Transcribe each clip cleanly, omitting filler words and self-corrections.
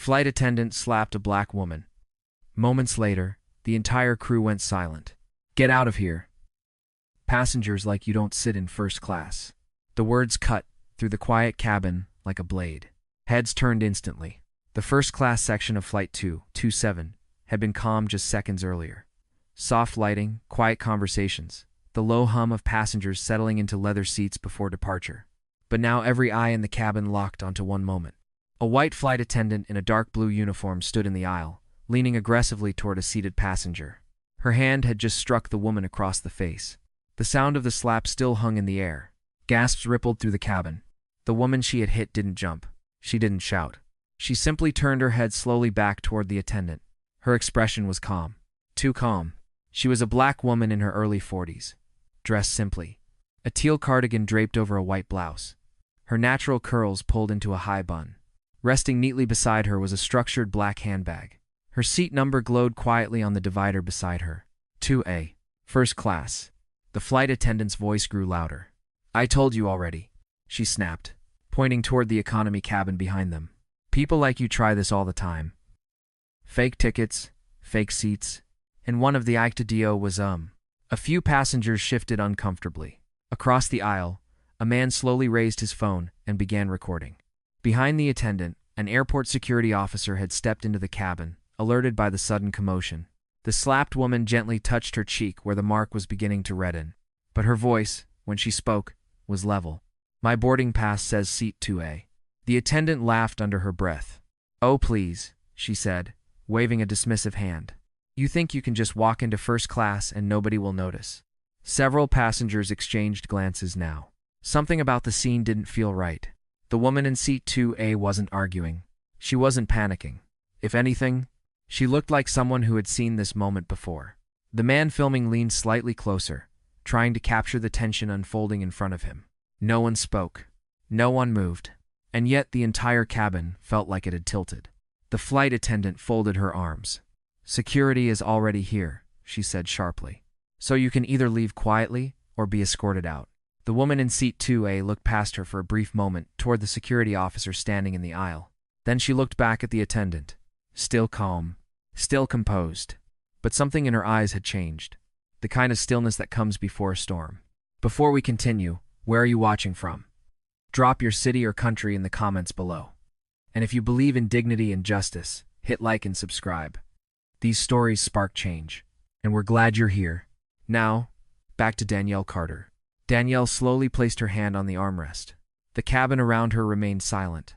Flight attendant slapped a black woman. Moments later, the entire crew went silent. "Get out of here. Passengers like you don't sit in first class." The words cut through the quiet cabin like a blade. Heads turned instantly. The first-class section of Flight 227 had been calm just seconds earlier. Soft lighting, quiet conversations, the low hum of passengers settling into leather seats before departure. But now every eye in the cabin locked onto one moment. A white flight attendant in a dark blue uniform stood in the aisle, leaning aggressively toward a seated passenger. Her hand had just struck the woman across the face. The sound of the slap still hung in the air. Gasps rippled through the cabin. The woman she had hit didn't jump. She didn't shout. She simply turned her head slowly back toward the attendant. Her expression was calm. Too calm. She was a black woman in her early 40s, dressed simply. A teal cardigan draped over a white blouse. Her natural curls pulled into a high bun. Resting neatly beside her was a structured black handbag. Her seat number glowed quietly on the divider beside her. 2A. First class. The flight attendant's voice grew louder. "I told you already," she snapped, pointing toward the economy cabin behind them. "People like you try this all the time. Fake tickets, fake seats." And one of the ICTDO was A few passengers shifted uncomfortably. Across the aisle, a man slowly raised his phone and began recording. Behind the attendant, an airport security officer had stepped into the cabin, alerted by the sudden commotion. The slapped woman gently touched her cheek where the mark was beginning to redden. But her voice, when she spoke, was level. "My boarding pass says seat 2A. The attendant laughed under her breath. "Oh, please," she said, waving a dismissive hand. "You think you can just walk into first class and nobody will notice?" Several passengers exchanged glances now. Something about the scene didn't feel right. The woman in seat 2A wasn't arguing. She wasn't panicking. If anything, she looked like someone who had seen this moment before. The man filming leaned slightly closer, trying to capture the tension unfolding in front of him. No one spoke. No one moved. And yet the entire cabin felt like it had tilted. The flight attendant folded her arms. "Security is already here," she said sharply. "So you can either leave quietly or be escorted out." The woman in seat 2A looked past her for a brief moment toward the security officer standing in the aisle. Then she looked back at the attendant. Still calm. Still composed. But something in her eyes had changed. The kind of stillness that comes before a storm. "Before we continue, where are you watching from? Drop your city or country in the comments below. And if you believe in dignity and justice, hit like and subscribe. These stories spark change, and we're glad you're here." Now, back to Danielle Carter. Danielle slowly placed her hand on the armrest. The cabin around her remained silent.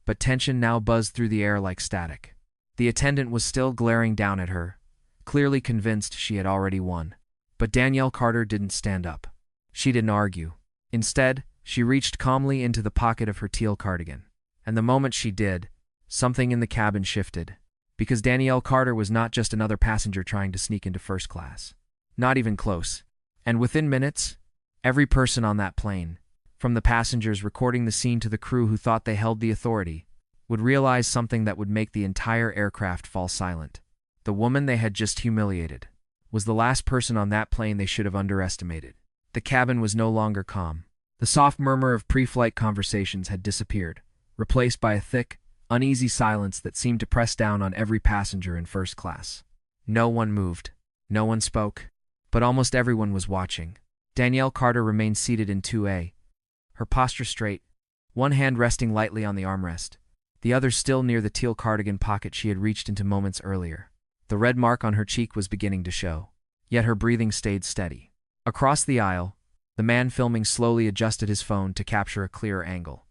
But tension now buzzed through the air like static. The attendant was still glaring down at her, clearly convinced she had already won. But Danielle Carter didn't stand up. She didn't argue. Instead, she reached calmly into the pocket of her teal cardigan. And the moment she did, something in the cabin shifted. Because Danielle Carter was not just another passenger trying to sneak into first class. Not even close. And within minutes, every person on that plane, from the passengers recording the scene to the crew who thought they held the authority, would realize something that would make the entire aircraft fall silent. The woman they had just humiliated was the last person on that plane they should have underestimated. The cabin was no longer calm. The soft murmur of pre-flight conversations had disappeared, replaced by a thick, uneasy silence that seemed to press down on every passenger in first class. No one moved. No one spoke. But almost everyone was watching. Danielle Carter remained seated in 2A, her posture straight, one hand resting lightly on the armrest, the other still near the teal cardigan pocket she had reached into moments earlier. The red mark on her cheek was beginning to show, yet her breathing stayed steady. Across the aisle, the man filming slowly adjusted his phone to capture a clearer angle.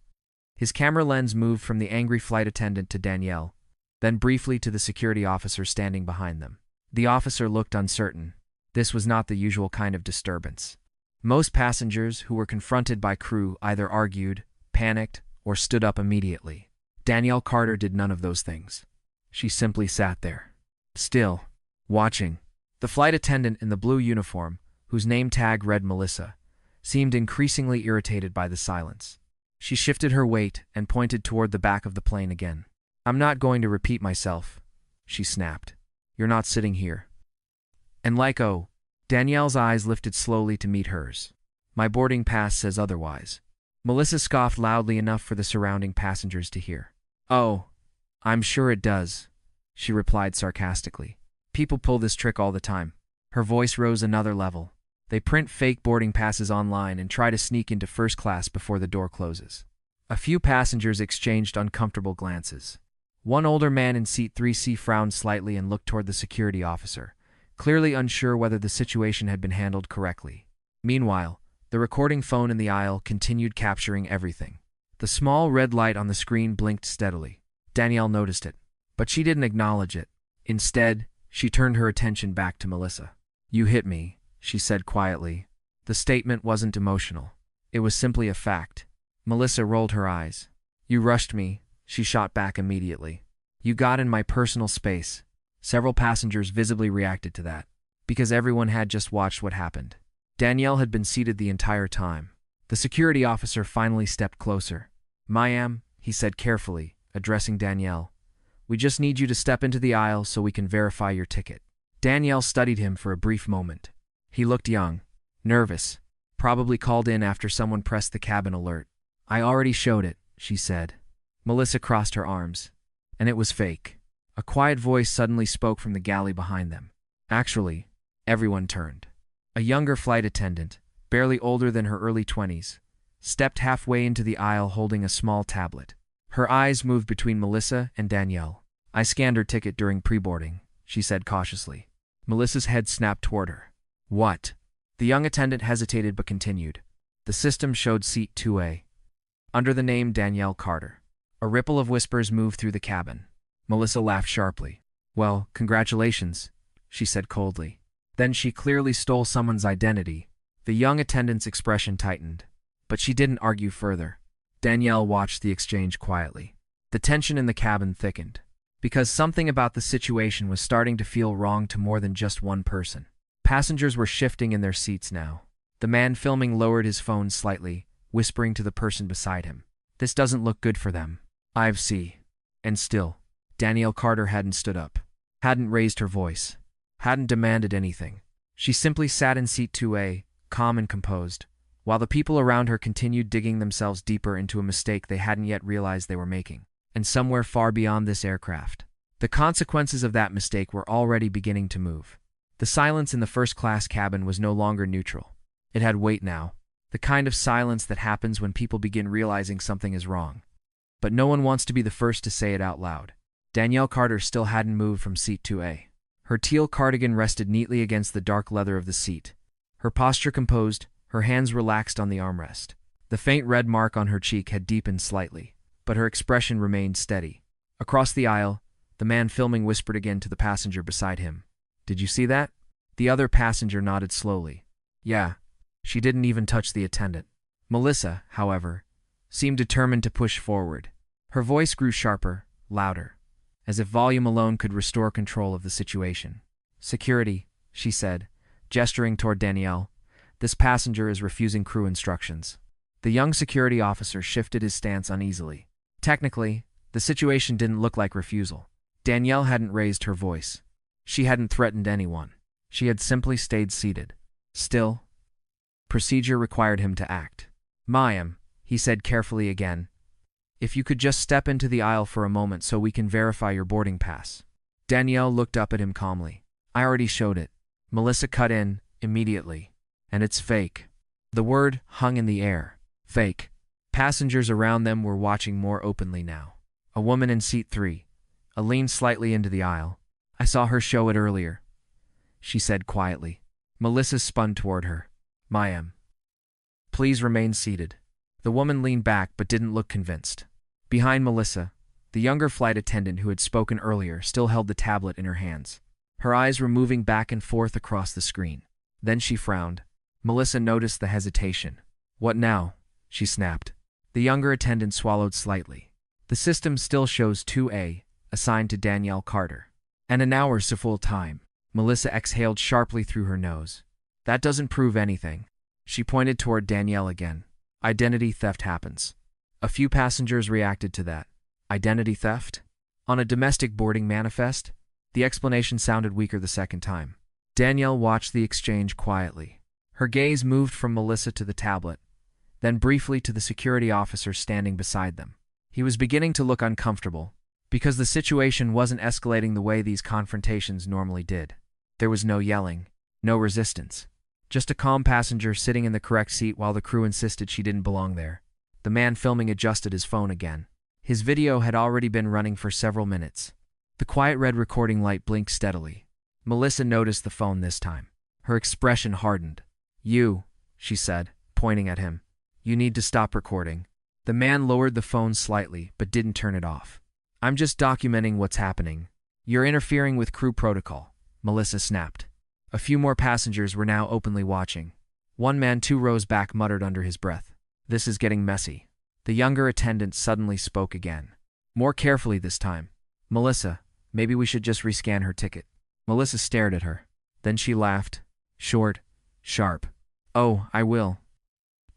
His camera lens moved from the angry flight attendant to Danielle, then briefly to the security officer standing behind them. The officer looked uncertain. This was not the usual kind of disturbance. Most passengers who were confronted by crew either argued, panicked, or stood up immediately. Danielle Carter did none of those things. She simply sat there, still, watching. The flight attendant in the blue uniform, whose name tag read Melissa, seemed increasingly irritated by the silence. She shifted her weight and pointed toward the back of the plane again. "I'm not going to repeat myself," she snapped. "You're not sitting here." And like Danielle's eyes lifted slowly to meet hers. "My boarding pass says otherwise." Melissa scoffed loudly enough for the surrounding passengers to hear. "Oh, I'm sure it does, she replied sarcastically. People pull this trick all the time. Her voice rose another level. They print fake boarding passes online and try to sneak into first class before the door closes. A few passengers exchanged uncomfortable glances. One older man in seat 3C frowned slightly and looked toward the security officer, clearly unsure whether the situation had been handled correctly. Meanwhile, the recording phone in the aisle continued capturing everything. The small red light on the screen blinked steadily. Danielle noticed it, but she didn't acknowledge it. Instead, she turned her attention back to Melissa. "You hit me," she said quietly. The statement wasn't emotional. It was simply a fact. Melissa rolled her eyes. "You rushed me," she shot back immediately. "You got in my personal space." Several passengers visibly reacted to that, because everyone had just watched what happened. Danielle had been seated the entire time. The security officer finally stepped closer. "Ma'am," he said carefully, addressing Danielle, "we just need you to step into the aisle so we can verify your ticket." Danielle studied him for a brief moment. He looked young, nervous, probably called in after someone pressed the cabin alert. "I already showed it," she said. Melissa crossed her arms. "And it was fake." A quiet voice suddenly spoke from the galley behind them. Actually, everyone turned. A younger flight attendant, barely older than her early 20s, stepped halfway into the aisle holding a small tablet. Her eyes moved between Melissa and Danielle. "I scanned her ticket during pre-boarding," she said cautiously. Melissa's head snapped toward her. "What?" The young attendant hesitated but continued. "The system showed seat 2A. Under the name Danielle Carter." A ripple of whispers moved through the cabin. Melissa laughed sharply. "Well, congratulations," she said coldly. Then she clearly stole someone's identity. The young attendant's expression tightened, but she didn't argue further. Danielle watched the exchange quietly. The tension in the cabin thickened, because something about the situation was starting to feel wrong to more than just one person. Passengers were shifting in their seats now. The man filming lowered his phone slightly, whispering to the person beside him. "This doesn't look good for them. I've see." And still, Danielle Carter hadn't stood up, hadn't raised her voice, hadn't demanded anything. She simply sat in seat 2A, calm and composed, while the people around her continued digging themselves deeper into a mistake they hadn't yet realized they were making. And somewhere far beyond this aircraft, the consequences of that mistake were already beginning to move. The silence in the first-class cabin was no longer neutral. It had weight now, the kind of silence that happens when people begin realizing something is wrong. But no one wants to be the first to say it out loud. Danielle Carter still hadn't moved from seat 2A. Her teal cardigan rested neatly against the dark leather of the seat. Her posture composed, her hands relaxed on the armrest. The faint red mark on her cheek had deepened slightly, but her expression remained steady. Across the aisle, the man filming whispered again to the passenger beside him. "Did you see that?" The other passenger nodded slowly. "Yeah." She didn't even touch the attendant. Melissa, however, seemed determined to push forward. Her voice grew sharper, louder, as if volume alone could restore control of the situation. "Security," she said, gesturing toward Danielle. "This passenger is refusing crew instructions." The young security officer shifted his stance uneasily. Technically, the situation didn't look like refusal. Danielle hadn't raised her voice. She hadn't threatened anyone. She had simply stayed seated. Still, procedure required him to act. "Ma'am," he said carefully again, "if you could just step into the aisle for a moment so we can verify your boarding pass." Danielle looked up at him calmly. "I already showed it." Melissa cut in immediately. "And it's fake." The word hung in the air. Fake. Passengers around them were watching more openly now. A woman in seat 3, leaned slightly into the aisle. "I saw her show it earlier," she said quietly. Melissa spun toward her. "Ma'am, please remain seated." The woman leaned back but didn't look convinced. Behind Melissa, the younger flight attendant who had spoken earlier still held the tablet in her hands. Her eyes were moving back and forth across the screen. Then she frowned. Melissa noticed the hesitation. "What now?" she snapped. The younger attendant swallowed slightly. "The system still shows 2A, assigned to Danielle Carter. And an hour's a full time." Melissa exhaled sharply through her nose. "That doesn't prove anything." She pointed toward Danielle again. "Identity theft happens." A few passengers reacted to that. Identity theft? On a domestic boarding manifest? The explanation sounded weaker the second time. Danielle watched the exchange quietly. Her gaze moved from Melissa to the tablet, then briefly to the security officer standing beside them. He was beginning to look uncomfortable, because the situation wasn't escalating the way these confrontations normally did. There was no yelling, no resistance. Just a calm passenger sitting in the correct seat while the crew insisted she didn't belong there. The man filming adjusted his phone again. His video had already been running for several minutes. The quiet red recording light blinked steadily. Melissa noticed the phone this time. Her expression hardened. "You," she said, pointing at him. "You need to stop recording." The man lowered the phone slightly, but didn't turn it off. "I'm just documenting what's happening." "You're interfering with crew protocol," Melissa snapped. A few more passengers were now openly watching. One man 2 rows back muttered under his breath, "This is getting messy." The younger attendant suddenly spoke again. More carefully this time. "Melissa, maybe we should just rescan her ticket." Melissa stared at her. Then she laughed. Short, sharp. "Oh, I will,"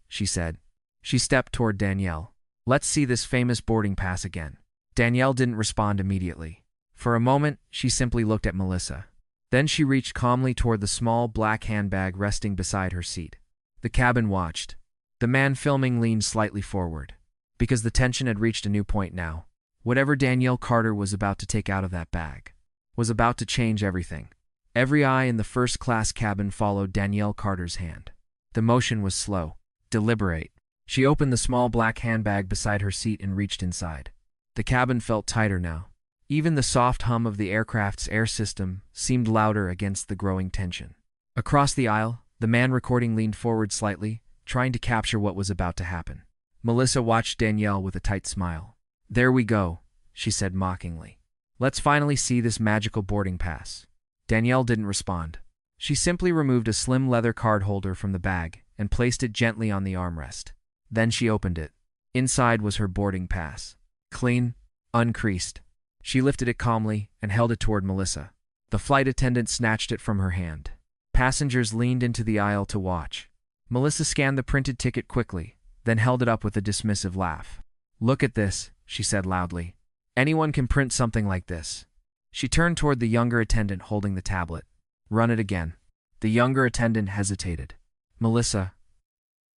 she said. She stepped toward Danielle. "Let's see this famous boarding pass again." Danielle didn't respond immediately. For a moment, she simply looked at Melissa. Then she reached calmly toward the small black handbag resting beside her seat. The cabin watched. The man filming leaned slightly forward, because the tension had reached a new point now. Whatever Danielle Carter was about to take out of that bag was about to change everything. Every eye in the first-class cabin followed Danielle Carter's hand. The motion was slow, deliberate. She opened the small black handbag beside her seat and reached inside. The cabin felt tighter now. Even the soft hum of the aircraft's air system seemed louder against the growing tension. Across the aisle, the man recording leaned forward slightly, trying to capture what was about to happen. Melissa watched Danielle with a tight smile. "There we go," she said mockingly. "Let's finally see this magical boarding pass." Danielle didn't respond. She simply removed a slim leather card holder from the bag and placed it gently on the armrest. Then she opened it. Inside was her boarding pass. Clean, uncreased. She lifted it calmly and held it toward Melissa. The flight attendant snatched it from her hand. Passengers leaned into the aisle to watch. Melissa scanned the printed ticket quickly, then held it up with a dismissive laugh. "Look at this," she said loudly. "Anyone can print something like this." She turned toward the younger attendant holding the tablet. "Run it again." The younger attendant hesitated. "Melissa,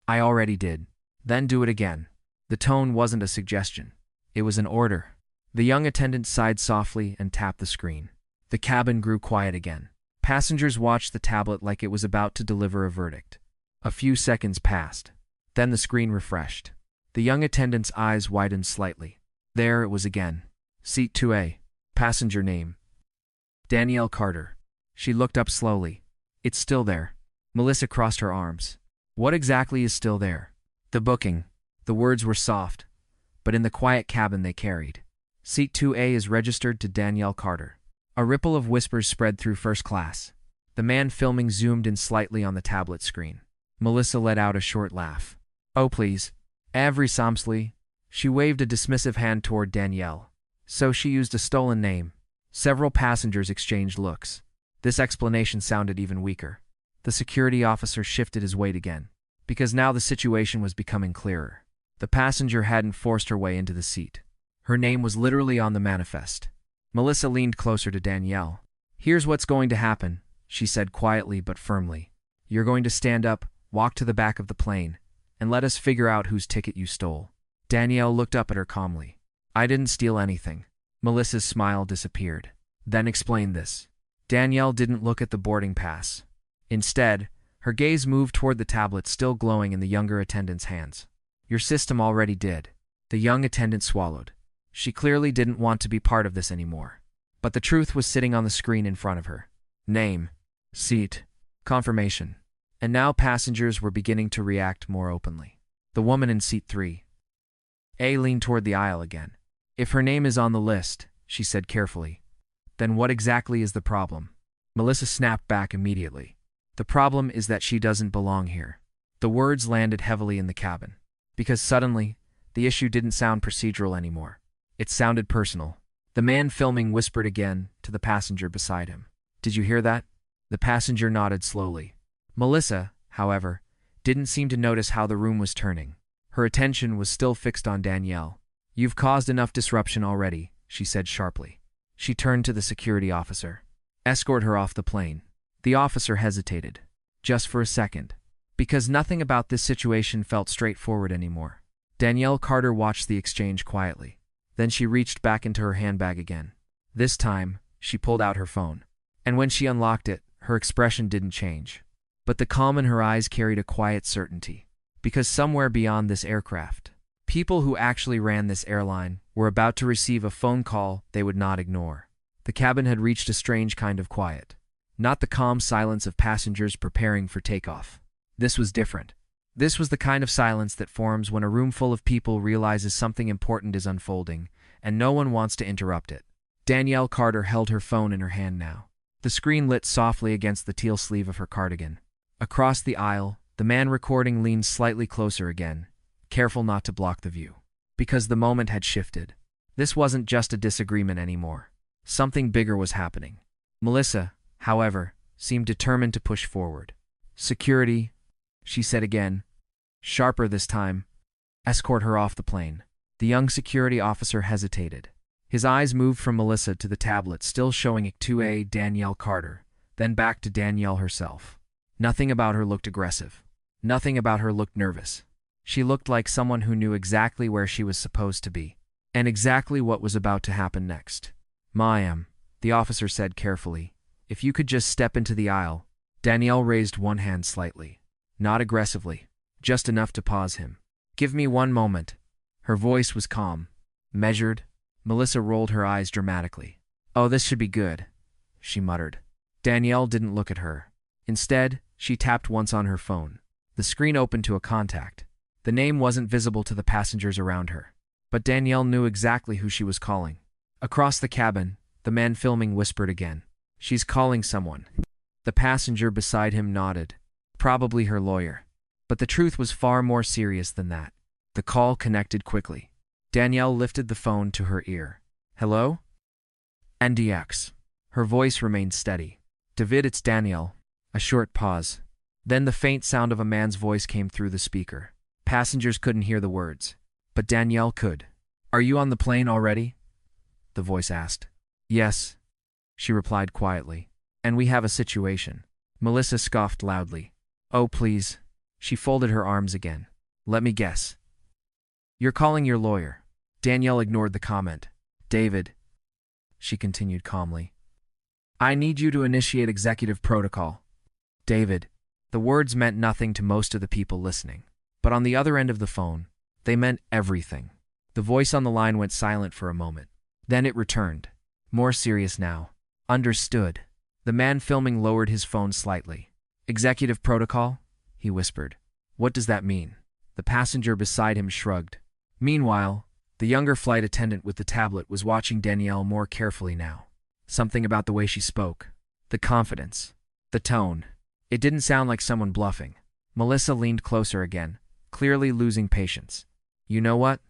I already did." "Then do it again." The tone wasn't a suggestion. It was an order. The young attendant sighed softly and tapped the screen. The cabin grew quiet again. Passengers watched the tablet like it was about to deliver a verdict. A few seconds passed. Then the screen refreshed. The young attendant's eyes widened slightly. There it was again. Seat 2A. Passenger name: Danielle Carter. She looked up slowly. "It's still there." Melissa crossed her arms. "What exactly is still there?" "The booking." The words were soft, but in the quiet cabin they carried. "Seat 2A is registered to Danielle Carter." A ripple of whispers spread through first class. The man filming zoomed in slightly on the tablet screen. Melissa let out a short laugh. "Oh, please. Every samsli." She waved a dismissive hand toward Danielle. So she used a stolen name. Several passengers exchanged looks. This explanation sounded even weaker. The security officer shifted his weight again, because now the situation was becoming clearer. The passenger hadn't forced her way into the seat. Her name was literally on the manifest. Melissa leaned closer to Danielle. "Here's what's going to happen," she said quietly but firmly. "You're going to stand up, walk to the back of the plane, and let us figure out whose ticket you stole." Danielle looked up at her calmly. "I didn't steal anything." Melissa's smile disappeared. "Then explain this." Danielle didn't look at the boarding pass. Instead, her gaze moved toward the tablet still glowing in the younger attendant's hands. "Your system already did." The young attendant swallowed. She clearly didn't want to be part of this anymore. But the truth was sitting on the screen in front of her. Name, seat, confirmation. And now passengers were beginning to react more openly. The woman in seat 3A leaned toward the aisle again. "If her name is on the list," she said carefully, "then what exactly is the problem?" Melissa snapped back immediately. "The problem is that she doesn't belong here." The words landed heavily in the cabin, because suddenly, the issue didn't sound procedural anymore. It sounded personal. The man filming whispered again to the passenger beside him. "Did you hear that?" The passenger nodded slowly. Melissa, however, didn't seem to notice how the room was turning. Her attention was still fixed on Danielle. "You've caused enough disruption already," she said sharply. She turned to the security officer. "Escort her off the plane." The officer hesitated, just for a second, because nothing about this situation felt straightforward anymore. Danielle Carter watched the exchange quietly. Then she reached back into her handbag again. This time, she pulled out her phone. And when she unlocked it, her expression didn't change. But the calm in her eyes carried a quiet certainty. Because somewhere beyond this aircraft, people who actually ran this airline were about to receive a phone call they would not ignore. The cabin had reached a strange kind of quiet. Not the calm silence of passengers preparing for takeoff. This was different. This was the kind of silence that forms when a room full of people realizes something important is unfolding, and no one wants to interrupt it. Danielle Carter held her phone in her hand now. The screen lit softly against the teal sleeve of her cardigan. Across the aisle, the man recording leaned slightly closer again, careful not to block the view. Because the moment had shifted. This wasn't just a disagreement anymore. Something bigger was happening. Melissa, however, seemed determined to push forward. "Security," she said again, sharper this time. "Escort her off the plane." The young security officer hesitated. His eyes moved from Melissa to the tablet still showing to a Danielle Carter, then back to Danielle herself. Nothing about her looked aggressive. Nothing about her looked nervous. She looked like someone who knew exactly where she was supposed to be, and exactly what was about to happen next. "Ma'am," the officer said carefully, "if you could just step into the aisle." Danielle raised one hand slightly. Not aggressively, just enough to pause him. "Give me one moment." Her voice was calm, measured. Melissa rolled her eyes dramatically. "Oh, this should be good," she muttered. Danielle didn't look at her. Instead, she tapped once on her phone. The screen opened to a contact. The name wasn't visible to the passengers around her, but Danielle knew exactly who she was calling. Across the cabin, the man filming whispered again, "She's calling someone." The passenger beside him nodded. Probably her lawyer. But the truth was far more serious than that. The call connected quickly. Danielle lifted the phone to her ear. "Hello?" "NDX." Her voice remained steady. "David, it's Danielle." A short pause. Then the faint sound of a man's voice came through the speaker. Passengers couldn't hear the words, but Danielle could. "Are you on the plane already?" the voice asked. "Yes," she replied quietly. "And we have a situation." Melissa scoffed loudly. "Oh, please." She folded her arms again. "Let me guess. You're calling your lawyer." Danielle ignored the comment. "David," she continued calmly, "I need you to initiate executive protocol." David. The words meant nothing to most of the people listening. But on the other end of the phone, they meant everything. The voice on the line went silent for a moment. Then it returned. More serious now. "Understood." The man filming lowered his phone slightly. "Executive protocol?" he whispered. "What does that mean?" The passenger beside him shrugged. Meanwhile, the younger flight attendant with the tablet was watching Danielle more carefully now. Something about the way she spoke. The confidence. The tone. It didn't sound like someone bluffing. Melissa leaned closer again, clearly losing patience. "You know what?"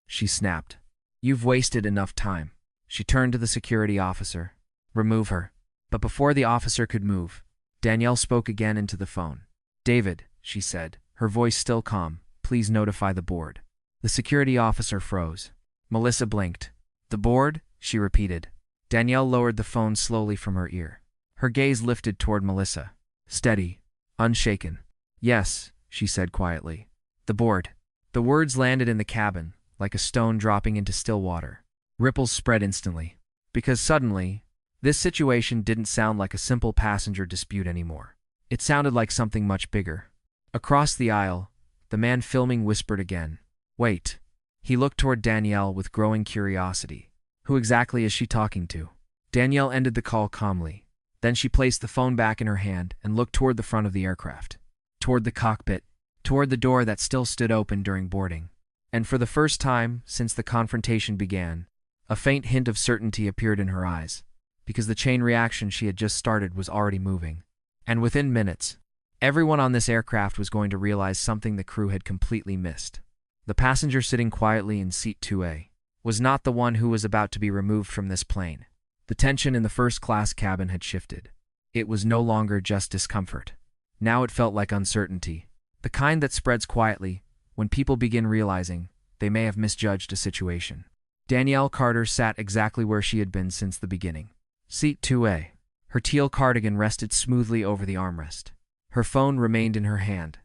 she snapped. "You've wasted enough time." She turned to the security officer. "Remove her." But before the officer could move, Danielle spoke again into the phone. "David," she said, her voice still calm, "please notify the board." The security officer froze. Melissa blinked. "The board?" she repeated. Danielle lowered the phone slowly from her ear. Her gaze lifted toward Melissa. Steady, unshaken. "Yes," she said quietly. "The board." The words landed in the cabin, like a stone dropping into still water. Ripples spread instantly. Because suddenly, this situation didn't sound like a simple passenger dispute anymore. It sounded like something much bigger. Across the aisle, the man filming whispered again. "Wait." He looked toward Danielle with growing curiosity. Who exactly is she talking to? Danielle ended the call calmly. Then she placed the phone back in her hand and looked toward the front of the aircraft. Toward the cockpit. Toward the door that still stood open during boarding. And for the first time since the confrontation began, a faint hint of certainty appeared in her eyes, because the chain reaction she had just started was already moving. And within minutes, everyone on this aircraft was going to realize something the crew had completely missed. The passenger sitting quietly in seat 2A was not the one who was about to be removed from this plane. The tension in the first-class cabin had shifted. It was no longer just discomfort. Now it felt like uncertainty, the kind that spreads quietly when people begin realizing they may have misjudged a situation. Danielle Carter sat exactly where she had been since the beginning. Seat 2A. Her teal cardigan rested smoothly over the armrest. Her phone remained in her hand,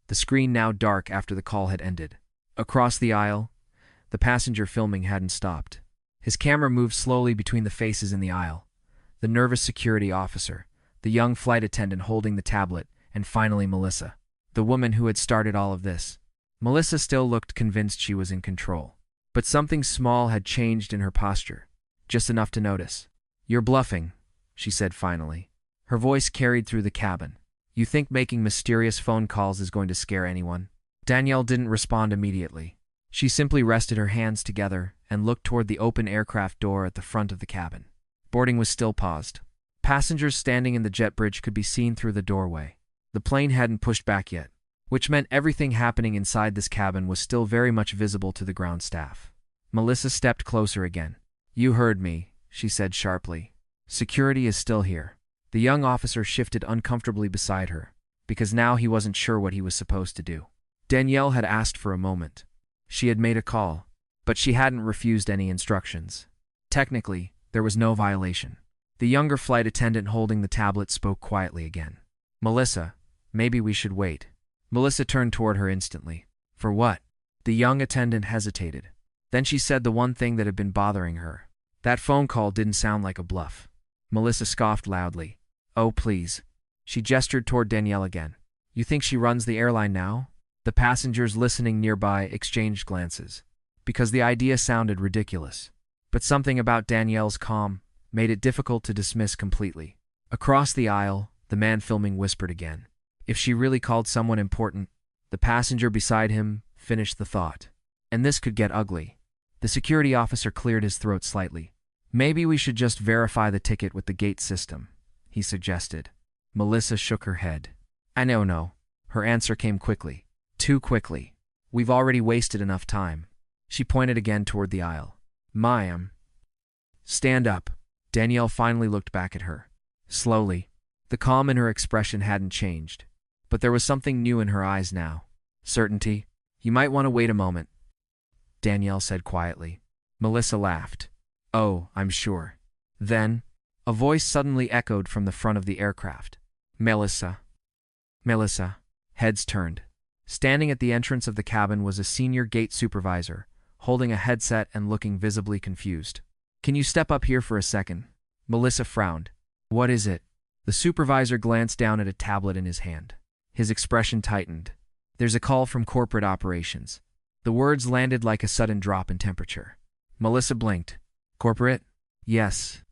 the screen now dark after the call had ended. Across the aisle, The passenger filming hadn't stopped. His camera moved slowly between the faces in the aisle. The nervous security officer, the young flight attendant holding the tablet, and finally Melissa, the woman who had started all of this. Melissa still looked convinced she was in control. But something small had changed in her posture, just enough to notice. "You're bluffing," she said finally. Her voice carried through the cabin. "You think making mysterious phone calls is going to scare anyone?" Danielle didn't respond immediately. She simply rested her hands together and looked toward the open aircraft door at the front of the cabin. Boarding was still paused. Passengers standing in the jet bridge could be seen through the doorway. The plane hadn't pushed back yet, which meant everything happening inside this cabin was still very much visible to the ground staff. Melissa stepped closer again. "You heard me," she said sharply. "Security is still here." The young officer shifted uncomfortably beside her, because now he wasn't sure what he was supposed to do. Danielle had asked for a moment. She had made a call, but she hadn't refused any instructions. Technically, there was no violation. The younger flight attendant holding the tablet spoke quietly again. "Melissa, maybe we should wait." Melissa turned toward her instantly. "For what?" The young attendant hesitated. Then she said the one thing that had been bothering her. That phone call didn't sound like a bluff. Melissa scoffed loudly. "Oh, please." She gestured toward Danielle again. "You think she runs the airline now?" The passengers listening nearby exchanged glances, because the idea sounded ridiculous. But something about Danielle's calm made it difficult to dismiss completely. Across the aisle, the man filming whispered again. "If she really called someone important," the passenger beside him finished the thought. "And this could get ugly." The security officer cleared his throat slightly. "Maybe we should just verify the ticket with the gate system," he suggested. Melissa shook her head. "I don't know." Her answer came quickly. "Too quickly. We've already wasted enough time." She pointed again toward the aisle. "Ma'am." "Stand up." Danielle finally looked back at her. Slowly. The calm in her expression hadn't changed, but there was something new in her eyes now. "Certainty? You might want to wait a moment," Danielle said quietly. Melissa laughed. "Oh, I'm sure." Then, a voice suddenly echoed from the front of the aircraft. "Melissa." "Melissa." Heads turned. Standing at the entrance of the cabin was a senior gate supervisor, holding a headset and looking visibly confused. "Can you step up here for a second?" Melissa frowned. "What is it?" The supervisor glanced down at a tablet in his hand. His expression tightened. "There's a call from corporate operations." The words landed like a sudden drop in temperature. Melissa blinked. "Corporate?" "Yes.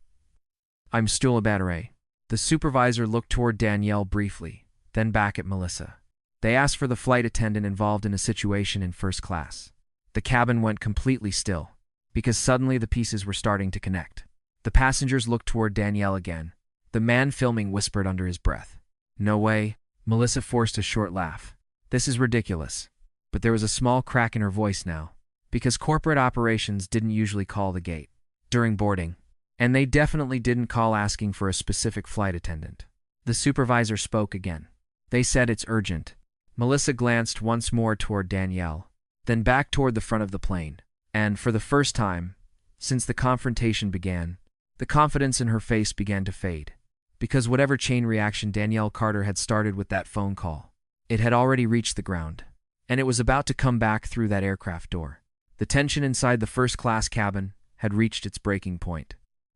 I'm still a battery." The supervisor looked toward Danielle briefly, then back at Melissa. "They asked for the flight attendant involved in a situation in first class." The cabin went completely still, because suddenly the pieces were starting to connect. The passengers looked toward Danielle again. The man filming whispered under his breath. "No way." Melissa forced a short laugh. "This is ridiculous." But there was a small crack in her voice now, because corporate operations didn't usually call the gate during boarding, and they definitely didn't call asking for a specific flight attendant. The supervisor spoke again. "They said it's urgent." Melissa glanced once more toward Danielle, then back toward the front of the plane, and for the first time since the confrontation began, the confidence in her face began to fade, because whatever chain reaction Danielle Carter had started with that phone call, it had already reached the ground, and it was about to come back through that aircraft door. The tension inside the first-class cabin had reached its breaking point.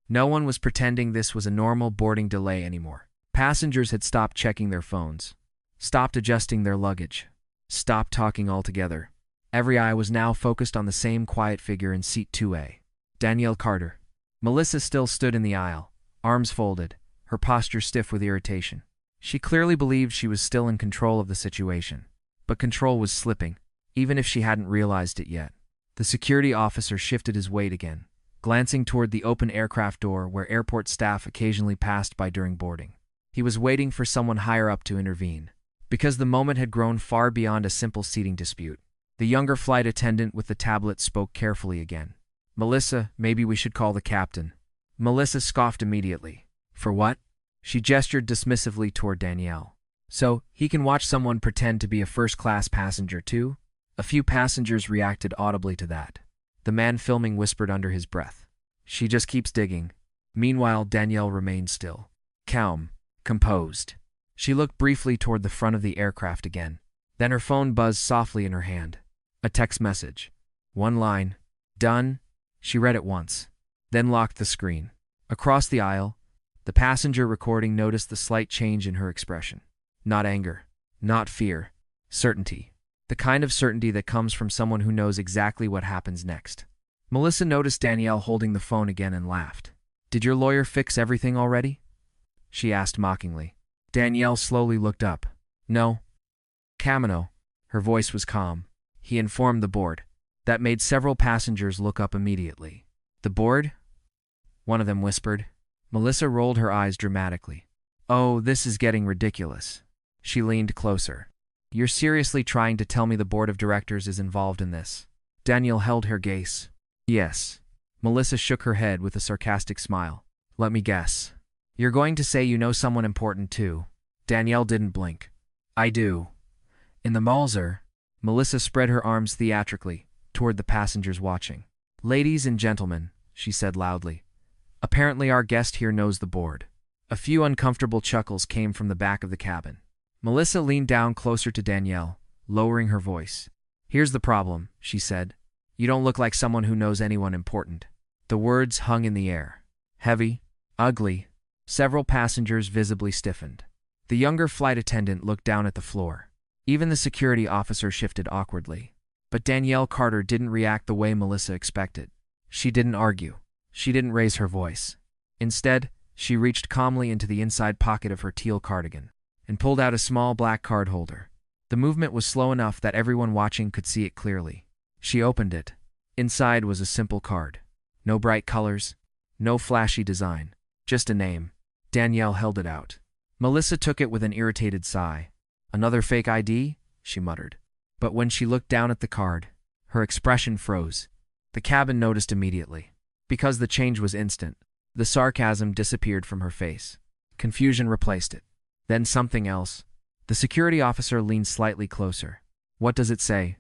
No one was pretending this was a normal boarding delay anymore. Passengers had stopped checking their phones, stopped adjusting their luggage, stopped talking altogether. Every eye was now focused on the same quiet figure in seat 2A, Danielle Carter. Melissa still stood in the aisle, arms folded, her posture stiff with irritation. She clearly believed she was still in control of the situation, but control was slipping, even if she hadn't realized it yet. The security officer shifted his weight again, glancing toward the open aircraft door where airport staff occasionally passed by during boarding. He was waiting for someone higher up to intervene, because the moment had grown far beyond a simple seating dispute. The younger flight attendant with the tablet spoke carefully again. "Melissa, maybe we should call the captain." Melissa scoffed immediately. "For what?" She gestured dismissively toward Danielle. "So, he can watch someone pretend to be a first-class passenger too?" A few passengers reacted audibly to that. The man filming whispered under his breath. "She just keeps digging." Meanwhile, Danielle remained still, calm, composed. She looked briefly toward the front of the aircraft again. Then her phone buzzed softly in her hand. A text message. One line. Done. She read it once, then locked the screen. Across the aisle, the passenger recording noticed the slight change in her expression. Not anger, not fear, certainty. The kind of certainty that comes from someone who knows exactly what happens next. Melissa noticed Danielle holding the phone again and laughed. Did your lawyer fix everything already? She asked mockingly. Danielle slowly looked up. No. Camino. Her voice was calm. He informed the board. That made several passengers look up immediately. The board? One of them whispered. Melissa rolled her eyes dramatically. Oh, this is getting ridiculous. She leaned closer. You're seriously trying to tell me the board of directors is involved in this? Danielle held her gaze. Yes. Melissa shook her head with a sarcastic smile. Let me guess. You're going to say you know someone important too. Danielle didn't blink. I do. In the Malzer, Melissa spread her arms theatrically toward the passengers watching. Ladies and gentlemen, she said loudly. Apparently our guest here knows the board. A few uncomfortable chuckles came from the back of the cabin. Melissa leaned down closer to Danielle, lowering her voice. Here's the problem, she said. You don't look like someone who knows anyone important. The words hung in the air. Heavy, ugly. Several passengers visibly stiffened. The younger flight attendant looked down at the floor. Even the security officer shifted awkwardly. But Danielle Carter didn't react the way Melissa expected. She didn't argue. She didn't raise her voice. Instead, she reached calmly into the inside pocket of her teal cardigan and pulled out a small black card holder. The movement was slow enough that everyone watching could see it clearly. She opened it. Inside was a simple card. No bright colors, no flashy design, just a name. Danielle held it out. Melissa took it with an irritated sigh. Another fake ID? She muttered. But when she looked down at the card, her expression froze. The cabin noticed immediately. Because the change was instant, the sarcasm disappeared from her face. Confusion replaced it. Then something else. The security officer leaned slightly closer. What does it say?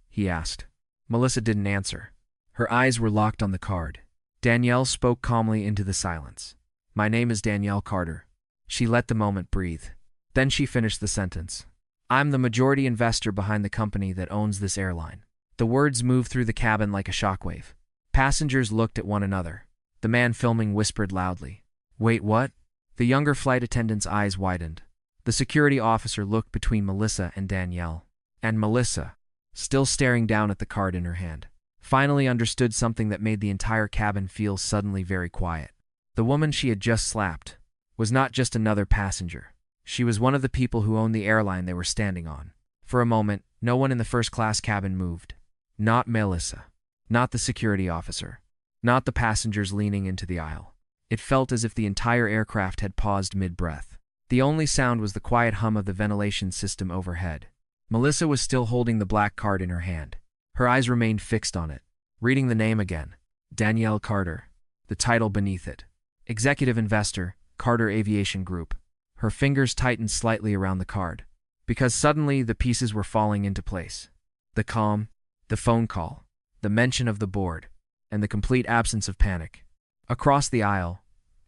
He asked. Melissa didn't answer. Her eyes were locked on the card. Danielle spoke calmly into the silence. My name is Danielle Carter. She let the moment breathe. Then she finished the sentence. I'm the majority investor behind the company that owns this airline. The words moved through the cabin like a shockwave. Passengers looked at one another. The man filming whispered loudly. Wait, what? The younger flight attendant's eyes widened. The security officer looked between Melissa and Danielle. And Melissa, still staring down at the card in her hand, finally understood something that made the entire cabin feel suddenly very quiet. The woman she had just slapped was not just another passenger. She was one of the people who owned the airline they were standing on. For a moment, no one in the first-class cabin moved. Not Melissa. Not the security officer. Not the passengers leaning into the aisle. It felt as if the entire aircraft had paused mid-breath. The only sound was the quiet hum of the ventilation system overhead. Melissa was still holding the black card in her hand. Her eyes remained fixed on it, reading the name again. Danielle Carter. The title beneath it. Executive Investor, Carter Aviation Group. Her fingers tightened slightly around the card, because suddenly the pieces were falling into place. The calm, the phone call, the mention of the board, and the complete absence of panic. Across the aisle,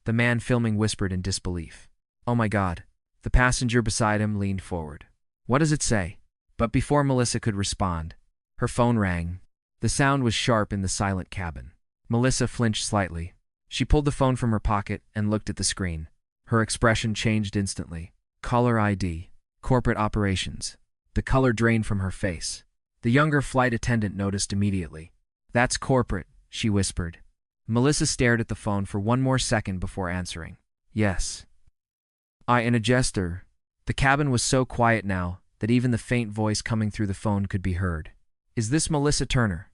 the man filming whispered in disbelief. Oh my God. The passenger beside him leaned forward. What does it say? But before Melissa could respond, her phone rang. The sound was sharp in the silent cabin. Melissa flinched slightly. She pulled the phone from her pocket and looked at the screen. Her expression changed instantly. Caller ID. Corporate operations. The color drained from her face. The younger flight attendant noticed immediately. That's corporate, she whispered. Melissa stared at the phone for one more second before answering. Yes. I am a jester. The cabin was so quiet now that even the faint voice coming through the phone could be heard. Is this Melissa Turner,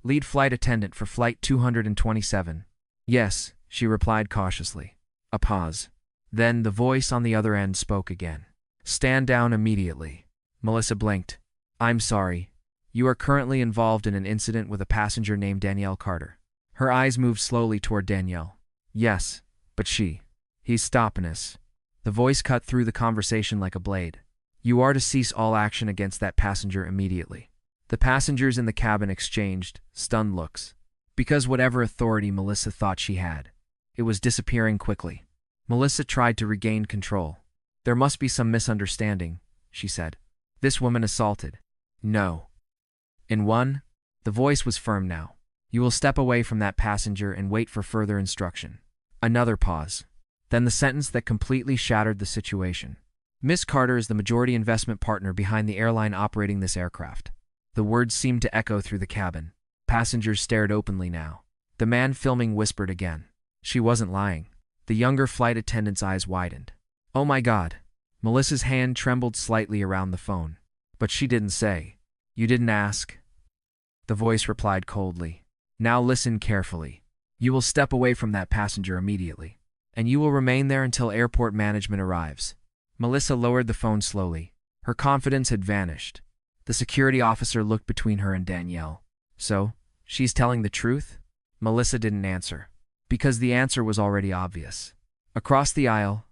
lead flight attendant for Flight 227? Yes, she replied cautiously. A pause. Then the voice on the other end spoke again. Stand down immediately. Melissa blinked. I'm sorry. You are currently involved in an incident with a passenger named Danielle Carter. Her eyes moved slowly toward Danielle. Yes, but he's stopping us. The voice cut through the conversation like a blade. You are to cease all action against that passenger immediately. The passengers in the cabin exchanged stunned looks. Because whatever authority Melissa thought she had, it was disappearing quickly. Melissa tried to regain control. There must be some misunderstanding, she said. This woman assaulted. No. In one, the voice was firm now. You will step away from that passenger and wait for further instruction. Another pause. Then the sentence that completely shattered the situation. Miss Carter is the majority investment partner behind the airline operating this aircraft. The words seemed to echo through the cabin. Passengers stared openly now. The man filming whispered again. She wasn't lying. The younger flight attendant's eyes widened. Oh my God. Melissa's hand trembled slightly around the phone. But she didn't say. You didn't ask. The voice replied coldly. Now listen carefully. You will step away from that passenger immediately. And you will remain there until airport management arrives. Melissa lowered the phone slowly. Her confidence had vanished. The security officer looked between her and Danielle. So, she's telling the truth? Melissa didn't answer. Because the answer was already obvious. Across the aisle,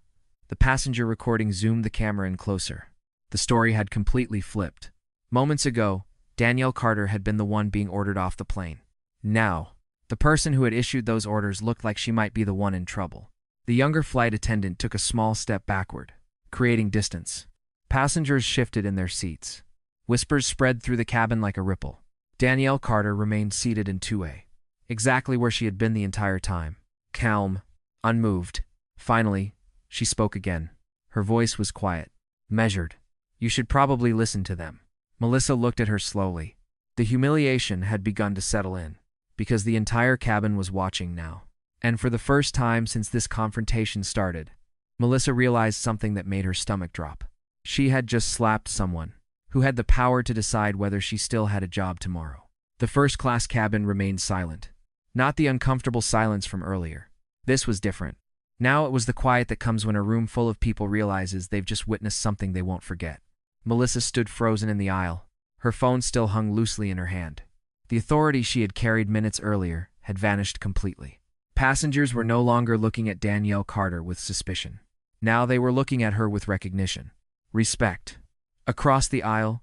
the passenger recording zoomed the camera in closer. The story had completely flipped. Moments ago, Danielle Carter had been the one being ordered off the plane. Now, the person who had issued those orders looked like she might be the one in trouble. The younger flight attendant took a small step backward, creating distance. Passengers shifted in their seats. Whispers spread through the cabin like a ripple. Danielle Carter remained seated in 2A, exactly where she had been the entire time. Calm, unmoved. Finally, she spoke again. Her voice was quiet, measured. You should probably listen to them. Melissa looked at her slowly. The humiliation had begun to settle in, because the entire cabin was watching now. And for the first time since this confrontation started, Melissa realized something that made her stomach drop. She had just slapped someone who had the power to decide whether she still had a job tomorrow. The first-class cabin remained silent. Not the uncomfortable silence from earlier. This was different. Now it was the quiet that comes when a room full of people realizes they've just witnessed something they won't forget. Melissa stood frozen in the aisle. Her phone still hung loosely in her hand. The authority she had carried minutes earlier had vanished completely. Passengers were no longer looking at Danielle Carter with suspicion. Now they were looking at her with recognition. Respect. Across the aisle,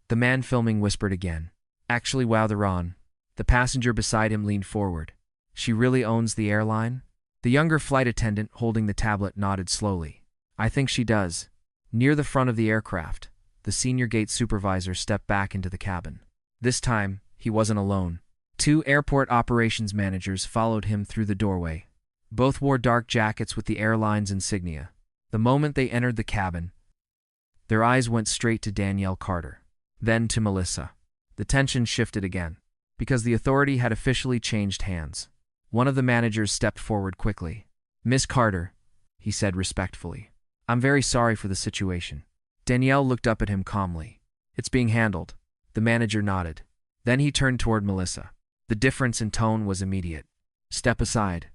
the man filming whispered again. Actually, wow, they're on. The passenger beside him leaned forward. She really owns the airline? The younger flight attendant holding the tablet nodded slowly. I think she does. Near the front of the aircraft, the senior gate supervisor stepped back into the cabin. This time, he wasn't alone. 2 airport operations managers followed him through the doorway. Both wore dark jackets with the airline's insignia. The moment they entered the cabin, their eyes went straight to Danielle Carter, then to Melissa. The tension shifted again, because the authority had officially changed hands. One of the managers stepped forward quickly. Miss Carter, he said respectfully. I'm very sorry for the situation. Danielle looked up at him calmly. It's being handled. The manager nodded. Then he turned toward Melissa. The difference in tone was immediate. Step aside.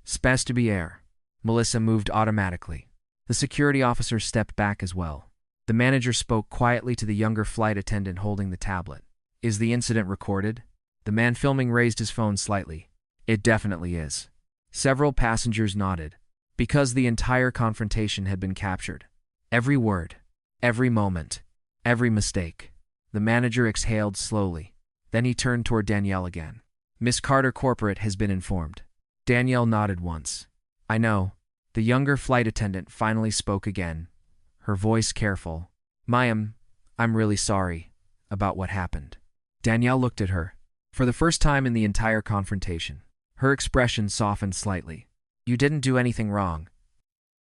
Space to be air. Melissa moved automatically. The security officer stepped back as well. The manager spoke quietly to the younger flight attendant holding the tablet. Is the incident recorded? The man filming raised his phone slightly. It definitely is. Several passengers nodded, because the entire confrontation had been captured. Every word, every moment, every mistake. The manager exhaled slowly. Then he turned toward Danielle again. Miss Carter Corporate has been informed. Danielle nodded once. I know. The younger flight attendant finally spoke again, her voice careful. Mayam, I'm really sorry about what happened. Danielle looked at her. For the first time in the entire confrontation, her expression softened slightly. You didn't do anything wrong.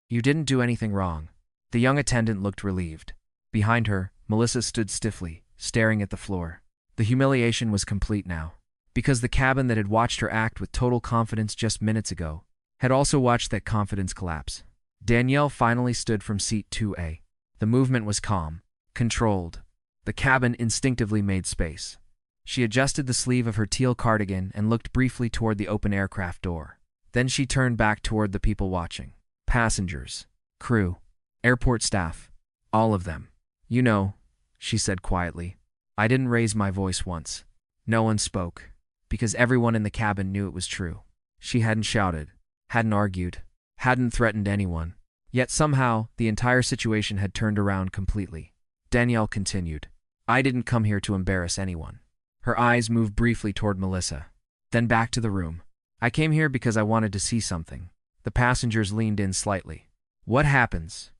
You didn't do anything wrong. The young attendant looked relieved. Behind her, Melissa stood stiffly, staring at the floor. The humiliation was complete now, because the cabin that had watched her act with total confidence just minutes ago had also watched that confidence collapse. Danielle finally stood from seat 2A. The movement was calm, controlled. The cabin instinctively made space. She adjusted the sleeve of her teal cardigan and looked briefly toward the open aircraft door. Then she turned back toward the people watching. Passengers, crew, airport staff, all of them. You know, she said quietly. I didn't raise my voice once. No one spoke, because everyone in the cabin knew it was true. She hadn't shouted, hadn't argued, hadn't threatened anyone. Yet somehow, the entire situation had turned around completely. Danielle continued. I didn't come here to embarrass anyone. Her eyes moved briefly toward Melissa, then back to the room. I came here because I wanted to see something. The passengers leaned in slightly. What happens?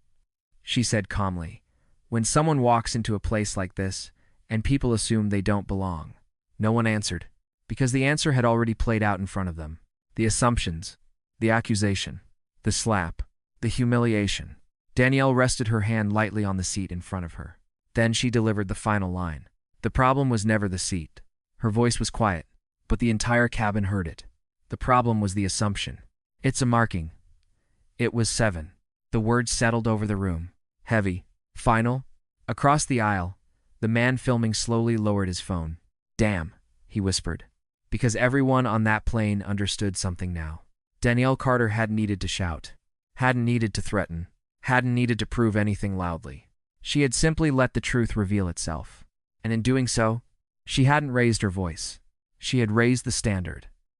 She said calmly. When someone walks into a place like this, and people assume they don't belong. No one answered. because the answer had already played out in front of them. The assumptions, the accusation, the slap, the humiliation. Danielle rested her hand lightly on the seat in front of her. Then she delivered the final line. The problem was never the seat. Her voice was quiet, but the entire cabin heard it. The problem was the assumption. It's a marking. It was 7. The words settled over the room. Heavy. Final. Across the aisle, the man filming slowly lowered his phone. Damn, he whispered. Because everyone on that plane understood something now. Danielle Carter hadn't needed to shout. Hadn't needed to threaten. Hadn't needed to prove anything loudly. She had simply let the truth reveal itself. And in doing so, she hadn't raised her voice. She had raised the standard.